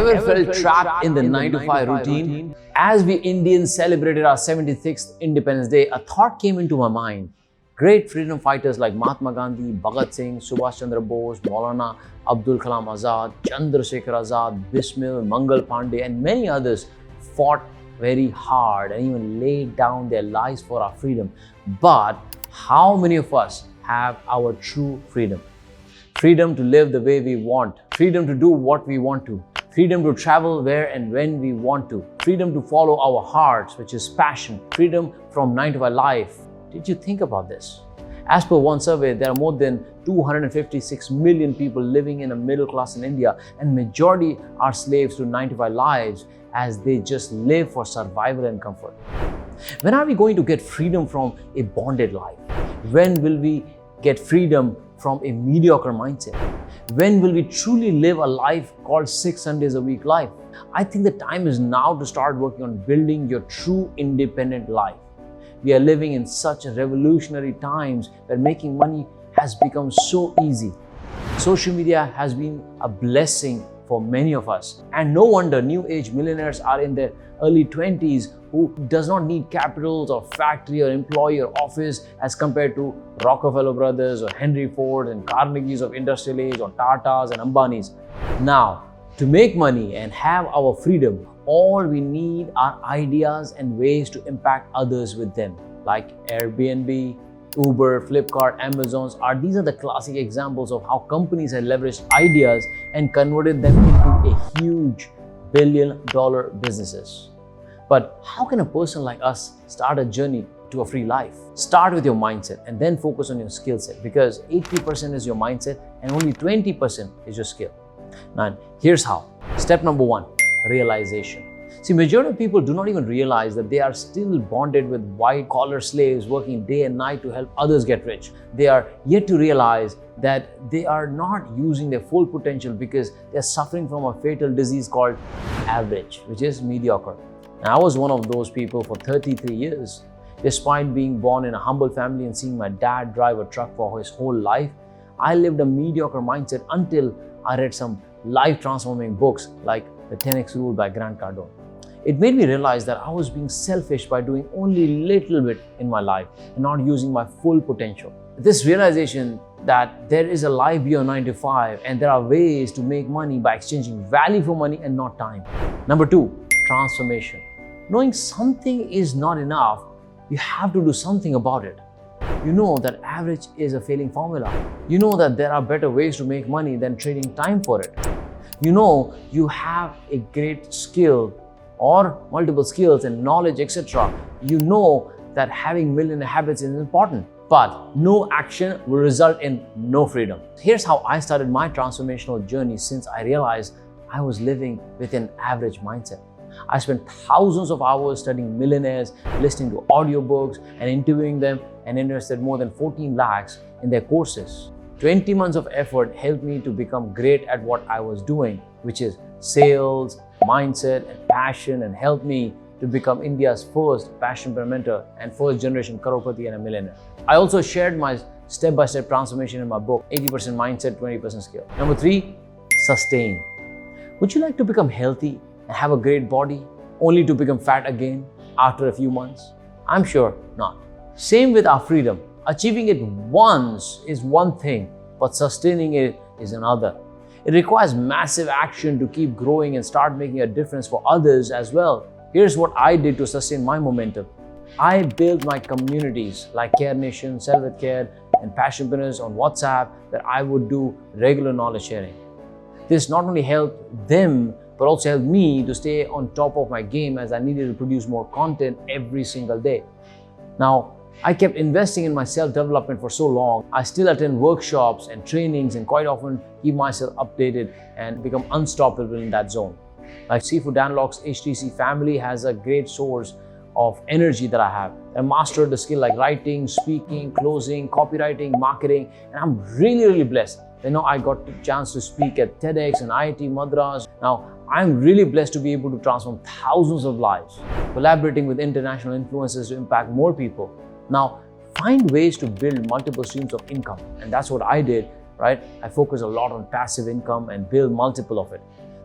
Ever felt trapped in the 9 to 5 routine? As we Indians celebrated our 76th Independence Day, a thought came into my mind. Great freedom fighters like Mahatma Gandhi, Bhagat Singh, Subhash Chandra Bose, Maulana Abdul Kalam Azad, Chandrasekhar Azad, Bismil, Mangal Pandey, and many others fought very hard and even laid down their lives for our freedom. But how many of us have our true freedom? Freedom to live the way we want, freedom to do what we want to, freedom to travel where and when we want to, freedom to follow our hearts, which is passion, freedom from 9 to 5 life. Did you think about this? As per one survey, there are more than 256 million people living in a middle class in India, and majority are slaves to 9 to 5 lives as they just live for survival and comfort. When are we going to get freedom from a bonded life? When will we get freedom from a mediocre mindset? When will we truly live a life called 6 Sundays a week life? I think the time is now to start working on building your true independent life. We are living in such revolutionary times where making money has become so easy. Social media has been a blessing for many of us. And no wonder new age millionaires are in their early 20s who does not need capitals or factory or employee or office as compared to Rockefeller brothers or Henry Ford and Carnegies of industrial age or Tatas and Ambanis. Now, to make money and have our freedom, all we need are ideas and ways to impact others with them, like Airbnb, Uber, Flipkart, Amazon's. These are the classic examples of how companies have leveraged ideas and converted them into a huge billion-dollar businesses. But how can a person like us start a journey to a free life? Start with your mindset and then focus on your skill set, because 80% is your mindset and only 20% is your skill. Now, here's how. Step number 1, realization. See, majority of people do not even realize that they are still bonded with white-collar slaves working day and night to help others get rich. They are yet to realize that they are not using their full potential because they are suffering from a fatal disease called average, which is mediocre. And I was one of those people for 33 years. Despite being born in a humble family and seeing my dad drive a truck for his whole life, I lived a mediocre mindset until I read some life-transforming books like The 10X Rule by Grant Cardone. It made me realize that I was being selfish by doing only little bit in my life and not using my full potential. This realization that there is a life beyond 9 to 5 and there are ways to make money by exchanging value for money and not time. Number 2, transformation. Knowing something is not enough, you have to do something about it. You know that average is a failing formula. You know that there are better ways to make money than trading time for it. You know you have a great skill or multiple skills and knowledge, etc. You know that having millionaire habits is important, but no action will result in no freedom. Here's how I started my transformational journey since I realized I was living with an average mindset. I spent thousands of hours studying millionaires, listening to audiobooks and interviewing them, and invested more than 14 lakhs in their courses. 20 months of effort helped me to become great at what I was doing, which is sales, mindset, and passion, and helped me to become India's first passion mentor and first generation crorepati and a millionaire. I also shared my step-by-step transformation in my book, 80% mindset, 20% skill. Number 3, sustain. Would you like to become healthy and have a great body only to become fat again after a few months? I'm sure not. Same with our freedom. Achieving it once is one thing, but sustaining it is another. It requires massive action to keep growing and start making a difference for others as well. Here's what I did to sustain my momentum. I built my communities like Care Nation, Self Care, and Passionpreneurs on WhatsApp that I would do regular knowledge sharing. This not only helped them, but also helped me to stay on top of my game as I needed to produce more content every single day. Now, I kept investing in my self-development for so long. I still attend workshops and trainings and quite often keep myself updated and become unstoppable in that zone. Like Seafood Danlock's HTC family has a great source of energy that I have. I mastered the skill like writing, speaking, closing, copywriting, marketing, and I'm really blessed. I got the chance to speak at TEDx and IIT Madras. Now, I'm really blessed to be able to transform thousands of lives, collaborating with international influencers to impact more people. Now, find ways to build multiple streams of income. And that's what I did, right? I focus a lot on passive income and build multiple of it.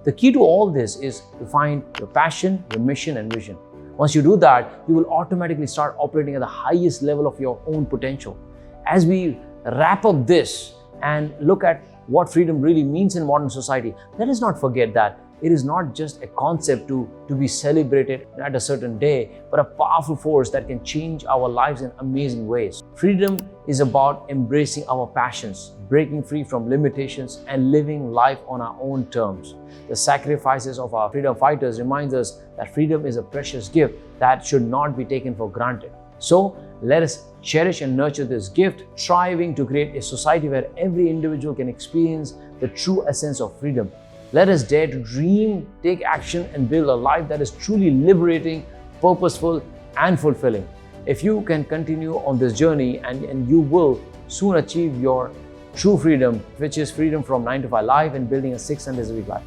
The key to all this is to find your passion, your mission, and vision. Once you do that, you will automatically start operating at the highest level of your own potential. As we wrap up this and look at what freedom really means in modern society, let us not forget that it is not just a concept to be celebrated at a certain day, but a powerful force that can change our lives in amazing ways. Freedom is about embracing our passions, breaking free from limitations, and living life on our own terms. The sacrifices of our freedom fighters reminds us that freedom is a precious gift that should not be taken for granted. So let us cherish and nurture this gift, striving to create a society where every individual can experience the true essence of freedom. Let us dare to dream, take action, and build a life that is truly liberating, purposeful, and fulfilling. If you can continue on this journey, and you will soon achieve your true freedom, which is freedom from 9 to 5 life and building a 6 Sundays a week life.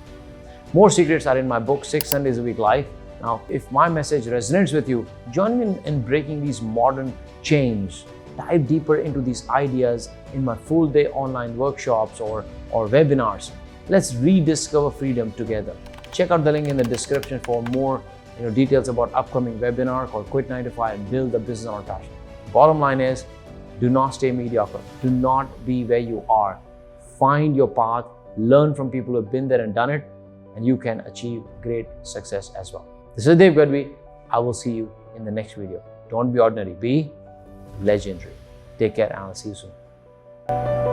More secrets are in my book, 6 Sundays a Week Life. Now, if my message resonates with you, join me in breaking these modern chains. Dive deeper into these ideas in my full-day online workshops or webinars. Let's rediscover freedom together. Check out the link in the description for more details about upcoming webinar called Quit 9 to 5 and Build the Business on Passion. Bottom line is, do not stay mediocre. Do not be where you are. Find your path, learn from people who have been there and done it, and you can achieve great success as well. This is Gadhvi. I will see you in the next video. Don't be ordinary, be legendary. Take care and I'll see you soon.